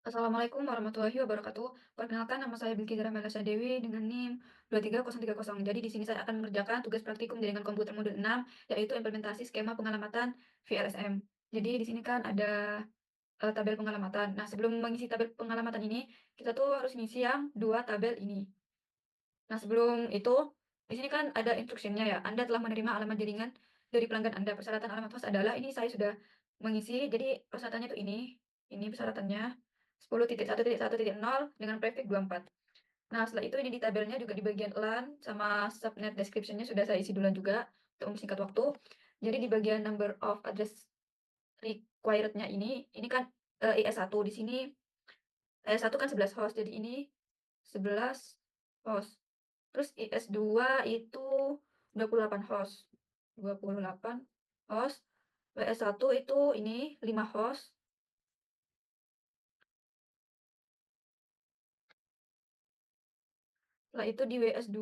Assalamualaikum warahmatullahi wabarakatuh. Perkenalkan, nama saya Bilkizara Melasa Dewi dengan NIM 23030. Jadi di sini saya akan mengerjakan tugas praktikum jaringan komputer modul 6, yaitu implementasi skema pengalamatan VLSM. Jadi di sini kan ada tabel pengalamatan. Nah, sebelum mengisi tabel pengalamatan ini, kita tuh harus ngisi yang dua tabel ini. Nah, sebelum itu, di sini kan ada instruksinya ya. Anda telah menerima alamat jaringan dari pelanggan Anda. Persyaratan alamat host adalah ini saya sudah mengisi. Jadi persyaratannya itu ini persyaratannya 10.1.1.0 dengan prefix 24. Nah, setelah itu ini di tabelnya juga di bagian LAN sama subnet description-nya sudah saya isi duluan juga untuk mempersingkat waktu. Jadi di bagian number of address required-nya ini kan IS1 di sini IS1 kan 11 host. Jadi ini 11 host. Terus IS2 itu 28 host. 28 host. WS1 itu ini 5 host. Setelah itu di WS2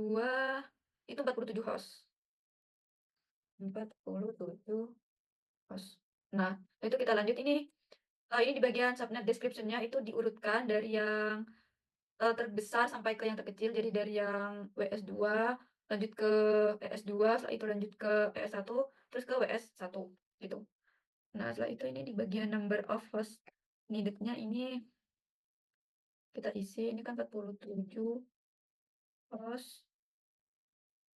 itu 47 host. 47 host. Nah, itu kita lanjut ini di bagian subnet description-nya itu diurutkan dari yang terbesar sampai ke yang terkecil. Jadi dari yang WS2 lanjut ke ES2, setelah itu lanjut ke ES1, terus ke WS1 gitu. Nah, setelah itu ini di bagian number of host needed-nya ini kita isi. Ini kan 47 host.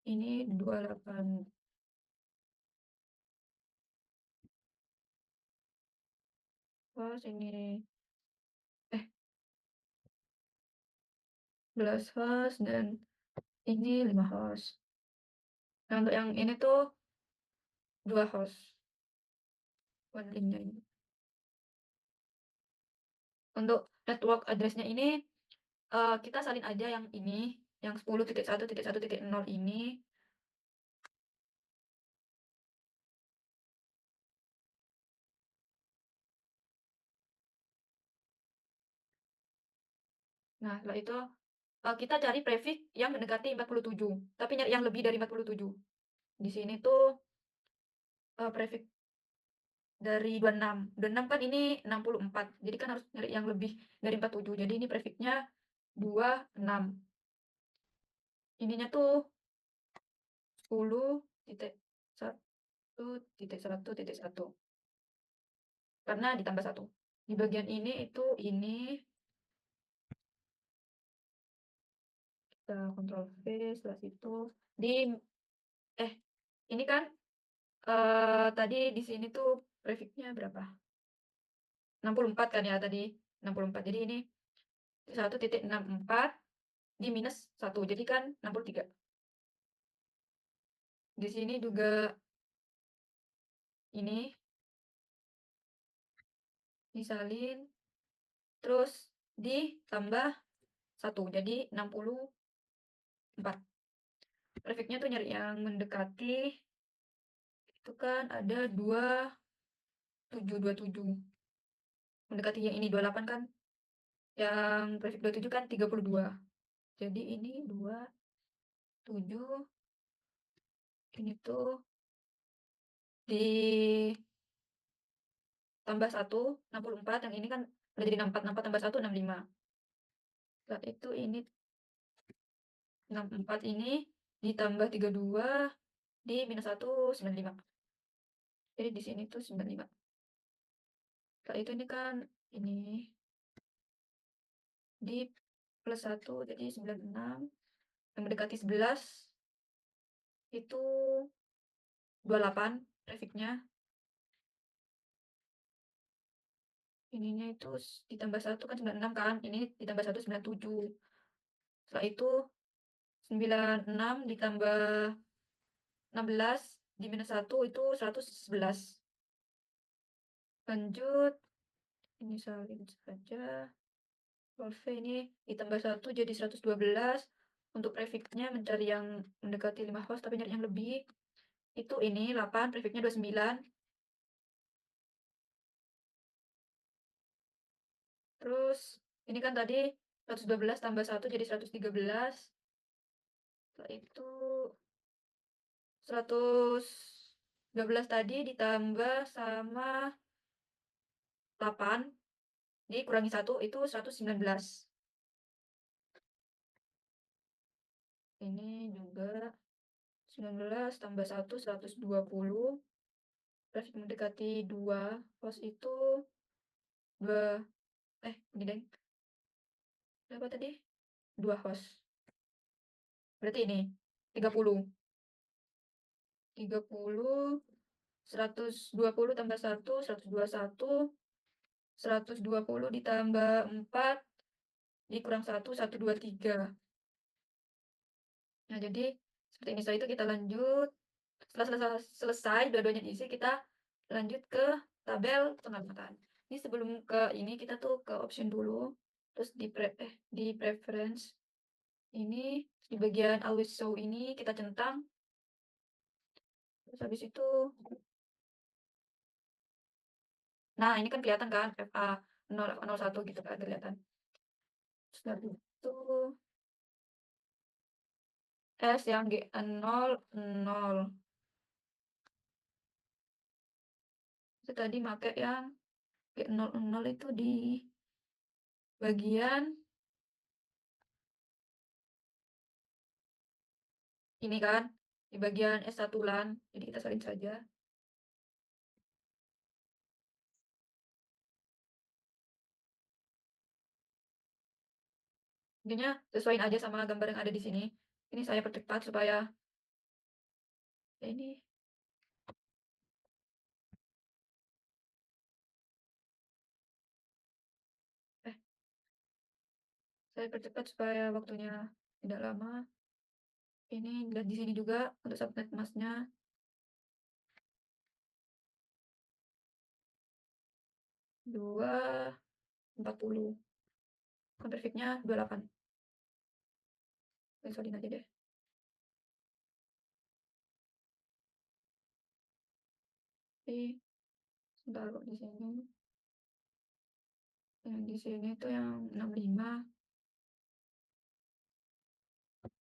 Ini 28 host. Ini 11 host dan ini 5 host. Nah, untuk yang ini tuh 2 host. Link-nya ini. Untuk network address-nya ini kita salin aja yang ini, yang 10.1.1.0 ini. Nah, setelah itu kita cari prefix yang mendekati 47, tapi nyari yang lebih dari 47. Di sini tuh prefix dari 26. 26 kan ini 64. Jadi kan harus nyari yang lebih dari 47. Jadi ini prefixnya 26. Ininya tuh 10.1.1.1 karena ditambah 1. Di bagian ini itu ini kita Ctrl V, setelah situ di ini kan tadi di sini tuh prefixnya berapa? 64 kan ya tadi, 64. Jadi ini 1.64 di minus 1. Jadi kan 63. Di sini juga ini disalin terus ditambah 1. Jadi 64. Prefixnya tuh nyari yang mendekati itu kan ada 2727. Mendekati yang ini 28 kan. Yang prefix 27 kan 32. Jadi ini 27 ini tuh ditambah 1 64, yang ini kan udah jadi 64, 64 tambah 1 65. Setelah itu ini 64 ini ditambah 32 di minus 1 95. Jadi di sini tuh 95. Setelah itu ini kan ini di plus 1 jadi 96. Yang mendekati 11 itu 28 prefixnya. Ininya itu ditambah 1 kan 96 kan. Ini ditambah 1 97. Setelah itu 96 ditambah 16 di minus 1 itu 111. Lanjut, ini salin saja. Ctrl V ini ditambah 1 jadi 112. Untuk prefixnya mencari yang mendekati 5 host tapi nyari yang lebih. Itu ini 8, prefixnya 29. Terus ini kan tadi 112 tambah 1 jadi 113. Setelah itu 112 tadi ditambah sama 8 dikurangi 1 itu 119. Ini juga 19 tambah 1, 120. Grafik mendekati 2 cos itu 2, ini deng, berapa tadi? 2 cos. Berarti ini 30. 30, 120 tambah 1, 121. 120 ditambah 4 dikurang 1, 123. Nah, jadi seperti ini. Setelah itu kita lanjut. Setelah selesai dua-duanya diisi, kita lanjut ke tabel pengamatan. Ini sebelum ke ini kita tuh ke option dulu. Terus di preference ini di bagian always show ini kita centang. Terus habis itu, nah ini kan kelihatan kan FA 0, FA 01 gitu kan kelihatan. Terus habis itu S yang G00. Itu tadi pakai yang G00 itu di bagian ini kan, di bagian S1 LAN. Jadi kita salin saja. Intinya sesuaiin aja sama gambar yang ada di sini. Ini saya percepat supaya ini eh saya percepat supaya waktunya tidak lama. Ini lihat di sini juga untuk subnet masknya 240. Convert nya 28. Solin aja deh. Jadi taruh di sini. Yang di sini tuh yang 65.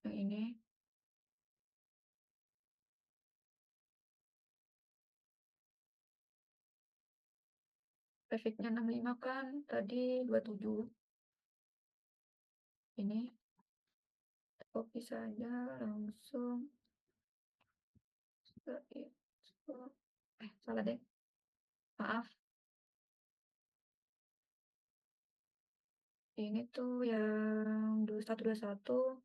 Yang ini grafiknya 65 kan, tadi 27. Ini copy saja langsung ke itu. Salah deh. Maaf. Ini tuh yang 2121.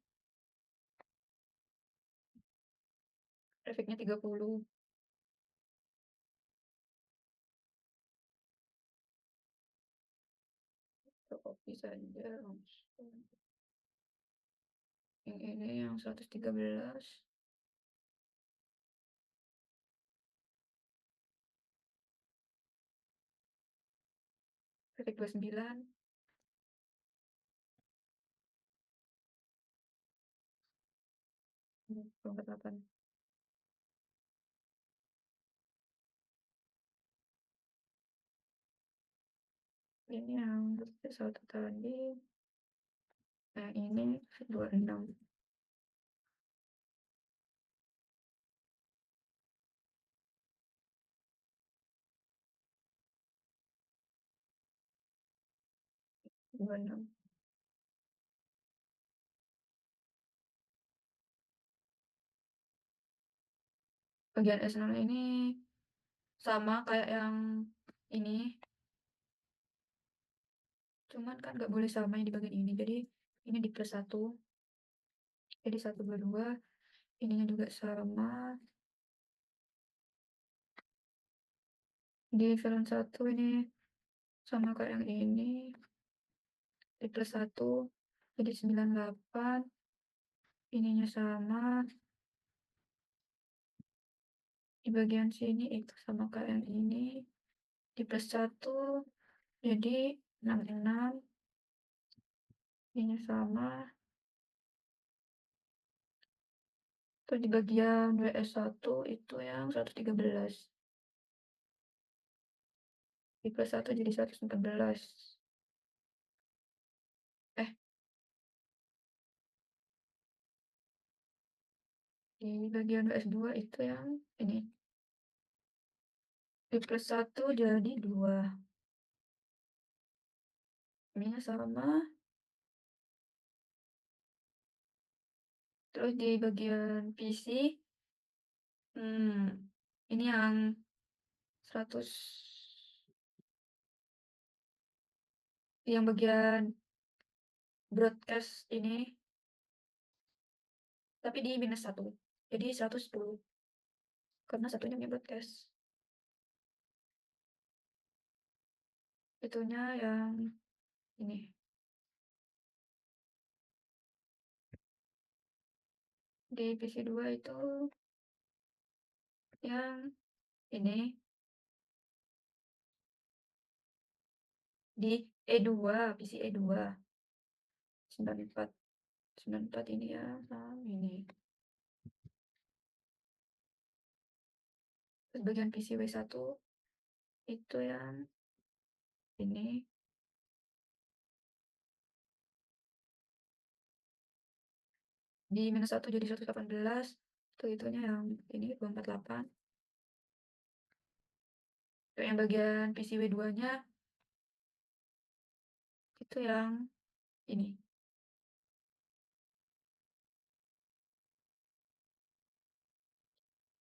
Grafiknya 30. Copy saja langsung. Yang ini yang 113. Grafik 29. 28. Ini yang 21 tadi. Yang ini 26. 26. Bagian S0 ini sama kayak yang ini, cuman kan nggak boleh sama yang di bagian ini. Jadi ini di plus 1. Jadi 122. Ininya juga sama. Di film 1 ini sama kayak yang ini. Di plus 1. Jadi 98. Ininya sama. Di bagian sini itu sama kayak yang ini. Di plus 1. Jadi 66. Ininya sama. Terus di bagian WS1 itu yang 113. Di plus 1 jadi 114. Eh, di bagian WS2 itu yang ini. Di plus 1 jadi 2. ininya sama, terus di bagian PC, ini yang 100, yang bagian broadcast ini, tapi di -1, jadi 110, karena satunya punya broadcast. Itunya yang ini. Di PC2 itu yang ini, di E2, PC E2, 94, 94 ini ya, ini. Terus bagian PC W1 itu yang ini. Di -1 jadi 118, itu itunya yang ini 248. Untuk yang bagian PC W2-nya itu yang ini.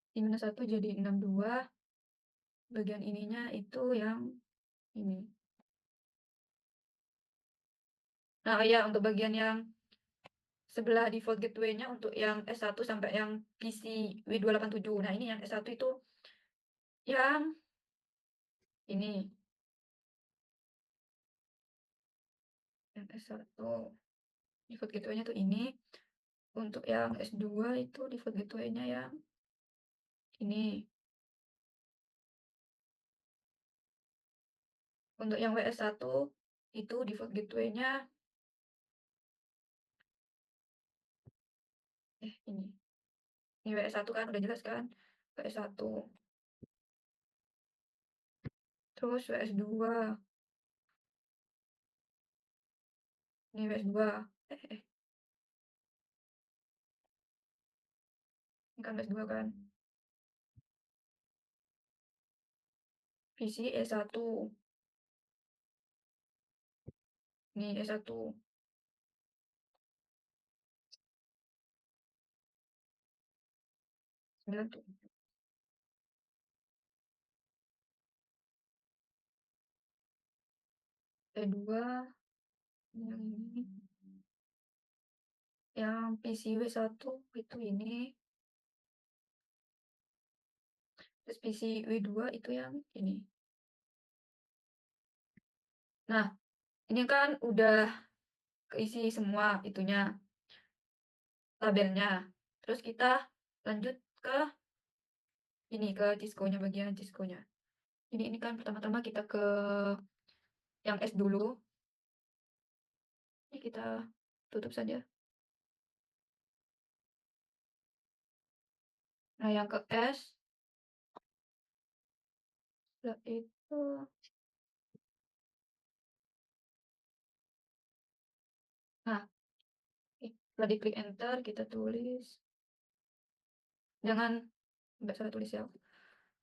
Di -1 jadi 62, bagian ininya itu yang ini. Nah, ya untuk bagian yang sebelah default gateway-nya untuk yang S1 sampai yang PC W287. Nah, ini yang S1 itu yang ini. Yang S1 default gateway-nya tuh ini. Untuk yang S2 itu default gateway-nya yang ini. Untuk yang WS1 itu default gateway-nya ini. Ini WS1 kan udah jelas kan? WS1. Terus WS2. Ini WS2. Ini kan WS2 kan. PC E1. Ini E1. 9 E2 yang ini. Yang PC W1 itu ini. Terus PC W2 itu yang ini. Nah, ini kan udah keisi semua itunya, tabelnya. Terus kita lanjut ke ini, ke Cisco-nya, bagian Cisco-nya. Jadi ini kan pertama-tama kita ke yang S dulu. Ini kita tutup saja. Nah, yang ke S, setelah itu, nah, setelah diklik enter, kita tulis, jangan nggak salah tulis ya.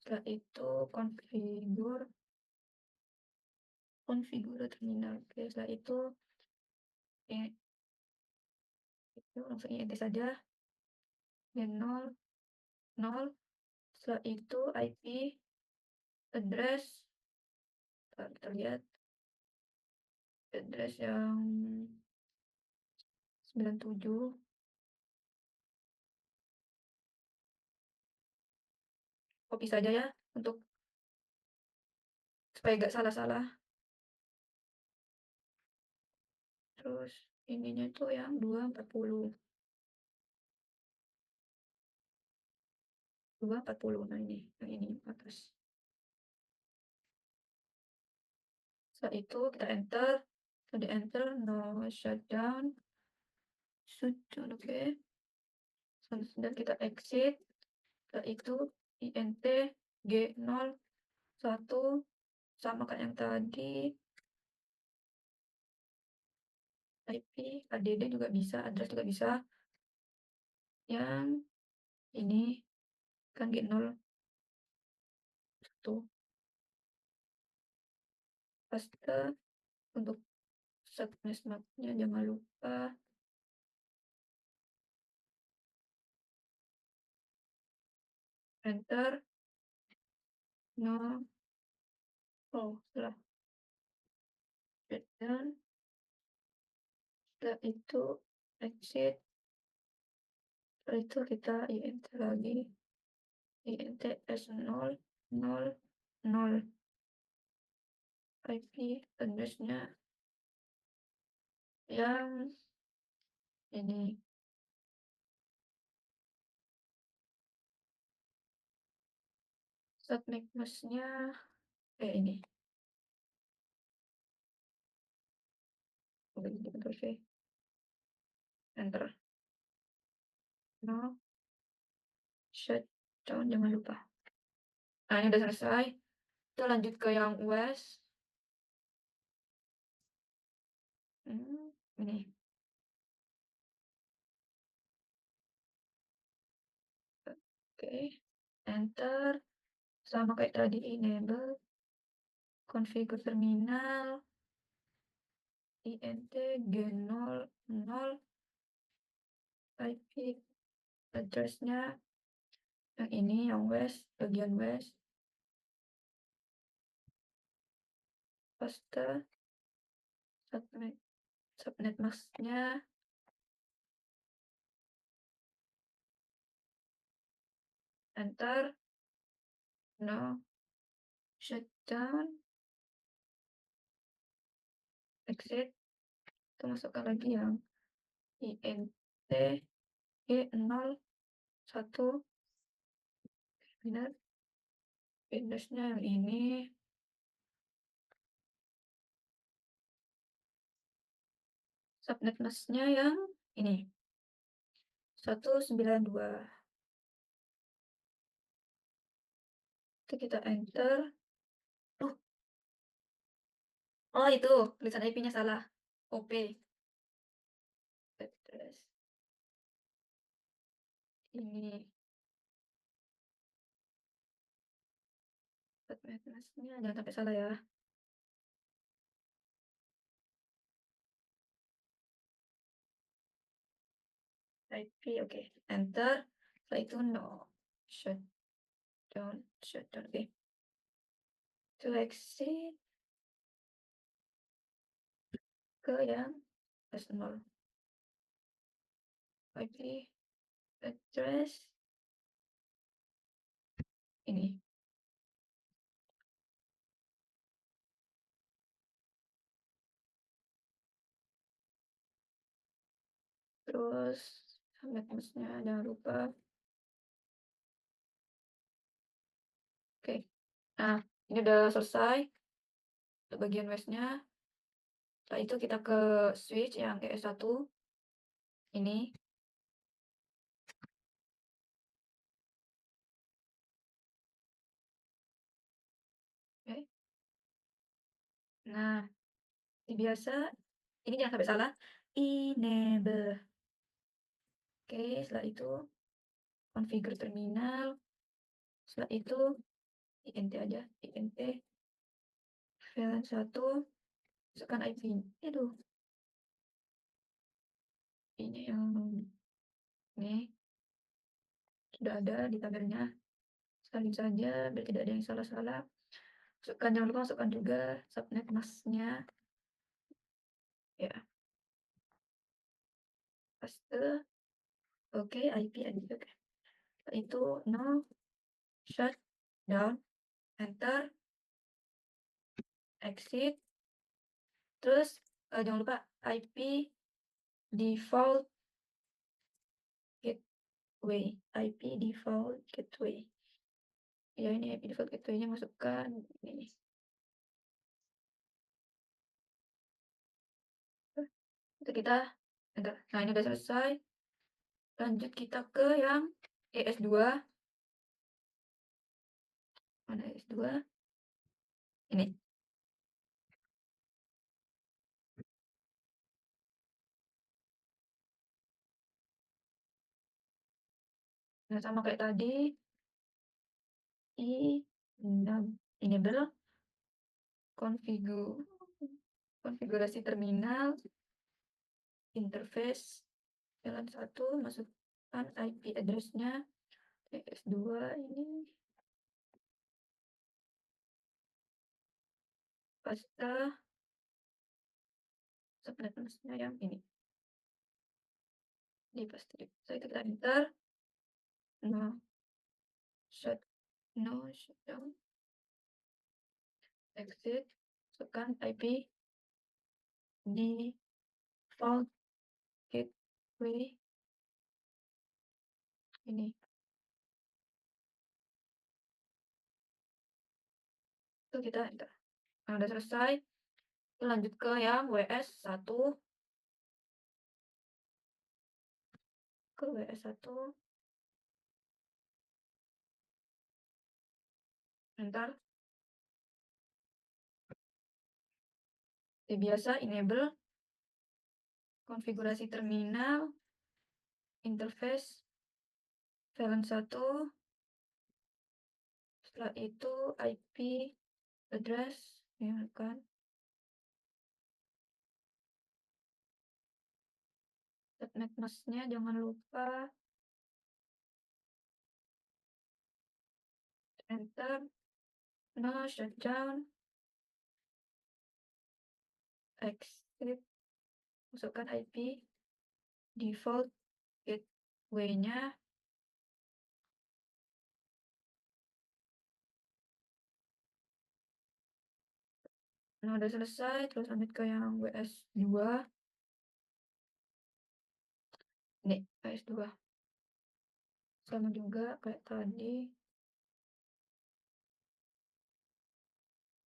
Setelah itu configure terminal. Oke, setelah itu eh, itu langsung int saja, dan 0 0. Setelah itu IP address, kita lihat address yang 97, copy saja ya untuk supaya nggak salah-salah. Terus ininya itu yang 240. 240. Nah, ini yang ini atas. Setelah itu kita enter. Setelah di enter, no shutdown. Shutdown, oke. Dan kita exit. Setelah itu int G01 sama kayak yang tadi. IP, ADD juga bisa, address juga bisa. Yang ini kan G01. Paste untuk subnet mapnya jangan lupa. Enter. No. Oh, salah. Dan setelah itu exit. Setelah itu kita int lagi. Int s0 0 0 IP address-nya yang ini. Subnet mask-nya ini. Begini betul sih. Enter. No. Shutdown jangan lupa. Nah, ini udah selesai. Kita lanjut ke yang US. Ini. Oke. Enter. Sama kayak tadi, enable. Configure terminal. int g0 0 IP address-nya yang ini, yang west, bagian west. Paste. Subnet mask-nya. Enter. No. Shutdown. Exit. Kita masukkan lagi yang int g0 1. Benar. Windows-nya yang ini. Subnet mask-nya yang ini. 192. Itu kita enter. Oh itu, tulisan IP-nya salah. OP. Address. Ini. Subnet mask-nya jangan sampai salah ya. IP, oke. Enter. Setelah itu no. Shutdown. Oke. To exit ke yang S0. IP address ini. Terus subnet mask-nya jangan lupa. Oke. Nah, ini udah selesai untuk bagian west-nya. Setelah itu kita ke switch yang ES1 ini. Oke. Nah, seperti biasa ini jangan sampai salah. Enable. Oke, setelah itu configure terminal. Setelah itu int aja, int VLAN 1, masukkan IP. Aduh, ini yang ini sudah ada di tabelnya. Salin saja biar tidak ada yang salah-salah. Masukkan, jangan lupa masukkan juga subnet mask-nya. Ya, paste. Oke, IP aja. Oke. Setelah itu no, shut down, enter, exit. Terus jangan lupa IP default gateway. IP default gateway. Ya, ini IP default gateway-nya masukkan ini. Itu kita enter. Nah, ini udah selesai. Lanjut kita ke yang ES2. Mana ES2? Ini. Nah, sama kayak tadi. Enable configure konfigurasi terminal, interface, jalan 1, masukkan IP address-nya, ES2 ini, paste, subnet mask-nya yang ini, di paste. Setelah itu kita enter, no shut, no shutdown, exit, masukkan IP default gateway ini. Itu kita enter. Nah, udah selesai, lanjut ke yang WS1, ke WS1, enter. Seperti biasa, enable, konfigurasi terminal, interface, VLAN 1, setelah itu IP address, ya kan. Subnet mask-nya jangan lupa, enter, no shutdown, exit, masukkan IP default gateway-nya, nah udah selesai, terus lanjut ke yang WS2, ini WS2, sama juga kayak tadi,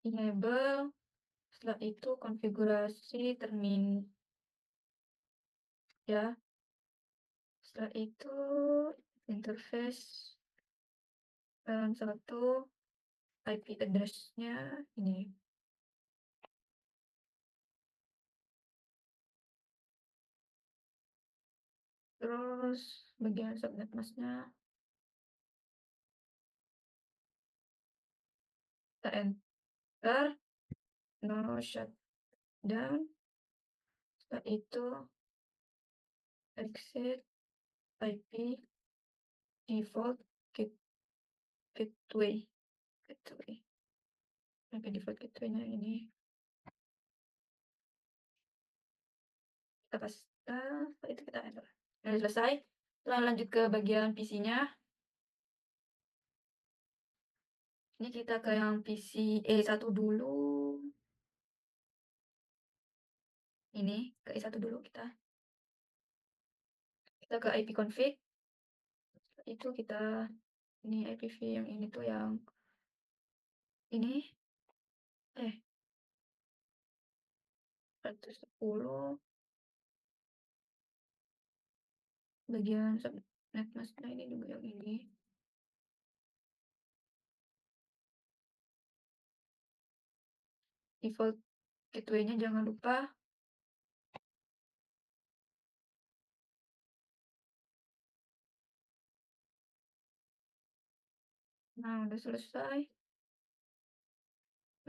enable, setelah itu konfigurasi termin, ya, setelah itu interface, VLAN 1, IP address-nya ini. Terus bagian subnet mask-nya kita enter, no shutdown, setelah itu exit, IP default gateway, IP default gateway-nya ini kita paste, setelah itu kita enter. Nah, selesai. Setelah lanjut ke bagian PC-nya, ini kita ke yang PC E1 dulu. Ini ke E1 dulu kita. Kita ke IP config. Itu kita ini IPv yang ini tuh yang ini 110 bagian subnet mask-nya ini juga yang ini. Default gateway-nya jangan lupa. Nah, udah selesai.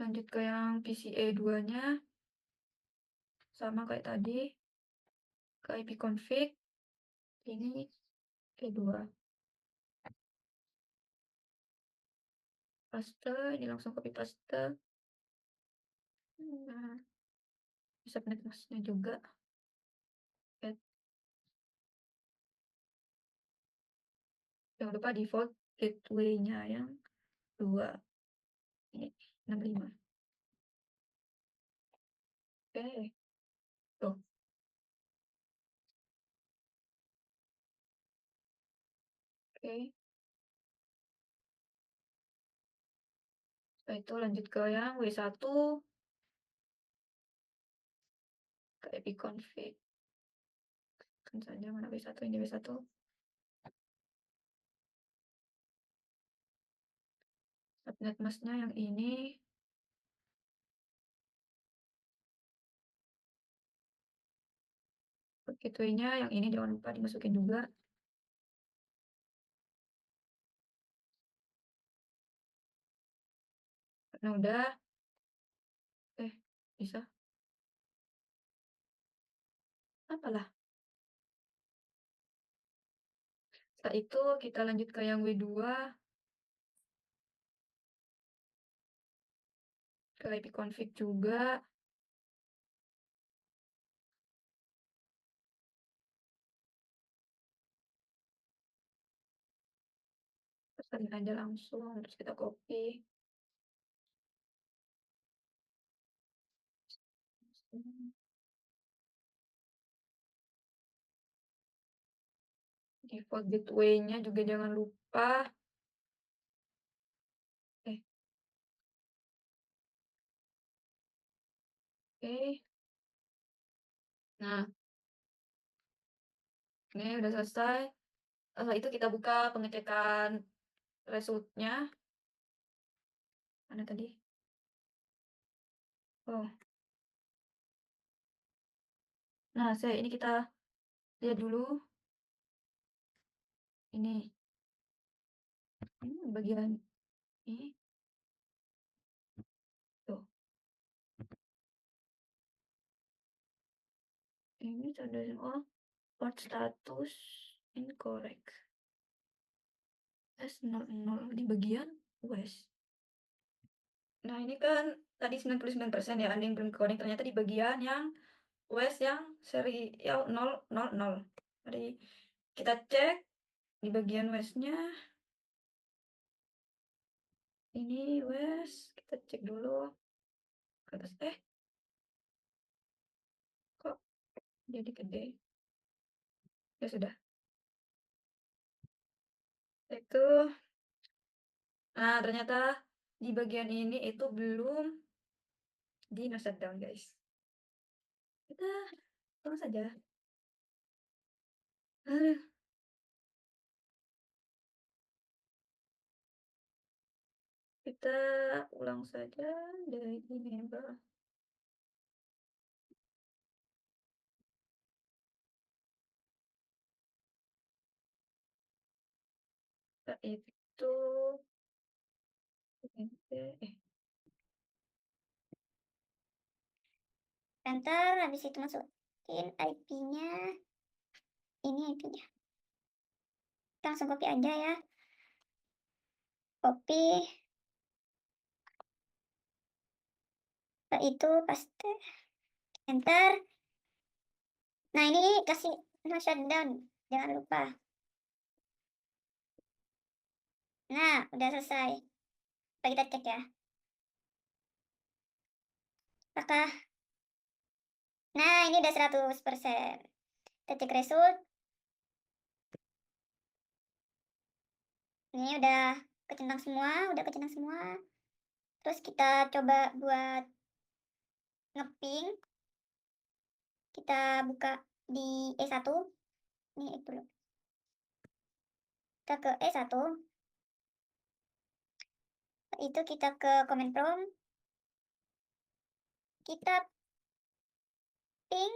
Lanjut ke yang PCA 2-nya. Sama kayak tadi. Ke IP config. Ini E2. Paste, ini langsung copy paste. Nah, subnet mask-nya juga. Add. Jangan lupa default gateway-nya yang 2. Ini 65. Oke. Tuh. Oke. Setelah itu lanjut ke yang W1. Ke IP config. Kan saja mana W1, ini W1. Subnet mask-nya yang ini. Gateway-nya yang ini jangan lupa dimasukin juga. Nah, udah. Bisa. apalah. Setelah itu kita lanjut ke yang W2, ke ipconfig juga. Pesan aja langsung, terus kita copy. Default gateway-nya juga jangan lupa. Eh, oke. Nah, ini udah selesai. Itu kita buka pengecekan resultnya. Mana tadi? Oh, nah ini kita lihat dulu. Ini bagian ini. Tuh, ini tanda oh, port status incorrect. S00 di bagian US. Nah, ini kan tadi 99% ya, ada yang belum connect. Ternyata di bagian yang US yang serial 000. Jadi kita cek di bagian US-nya. Ini US, kita cek dulu ke atas. Kok jadi gede? Ya sudah. Itu. Nah, ternyata di bagian ini itu belum di no shutdown, guys. Kita tunggu saja. Aduh. Kita ulang saja dari enable. Itu Enter, habis itu masukin IP-nya. Ini IP-nya. Kita langsung copy aja ya. Copy. Setelah itu paste. Enter. Nah, ini kasih no shutdown. Jangan lupa. Nah, udah selesai. Coba kita cek ya. Apakah? Nah, ini udah 100%. Kita cek result. Ini udah kecentang semua. Terus kita coba buat ngeping. Kita buka di E1. Ini itu loh. Kita ke E1. Itu kita ke command prompt. Kita ping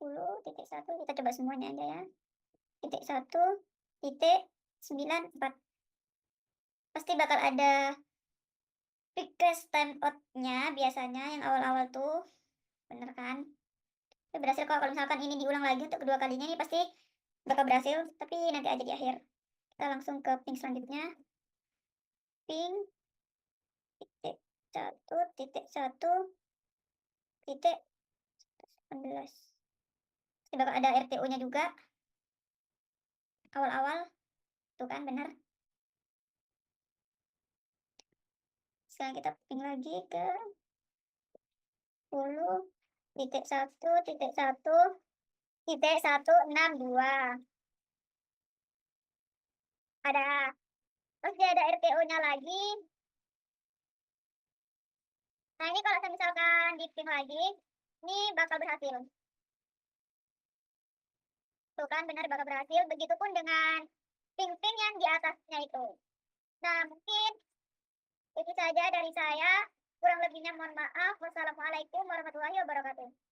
10.1. Kita coba semuanya aja ya. Titik 1.94. Pasti bakal ada request timeout-nya biasanya yang awal-awal tuh. Bener kan? Tapi berhasil kok. Kalau misalkan ini diulang lagi untuk kedua kalinya, ini pasti bakal berhasil. Tapi nanti aja di akhir. Kita langsung ke ping selanjutnya. Ping titik 1.1.18. Pasti bakal ada RTO-nya juga. Awal-awal. Tuh kan, bener. Sekarang kita ping lagi ke 10.1.1.162. Ada. Terus dia ada RTO-nya lagi. Nah, ini kalau misalkan di ping lagi, ini bakal berhasil. Tuh kan, benar bakal berhasil. Begitupun dengan ping-ping yang di atasnya itu. Nah, mungkin itu saja dari saya. Kurang lebihnya mohon maaf. Wassalamualaikum warahmatullahi wabarakatuh.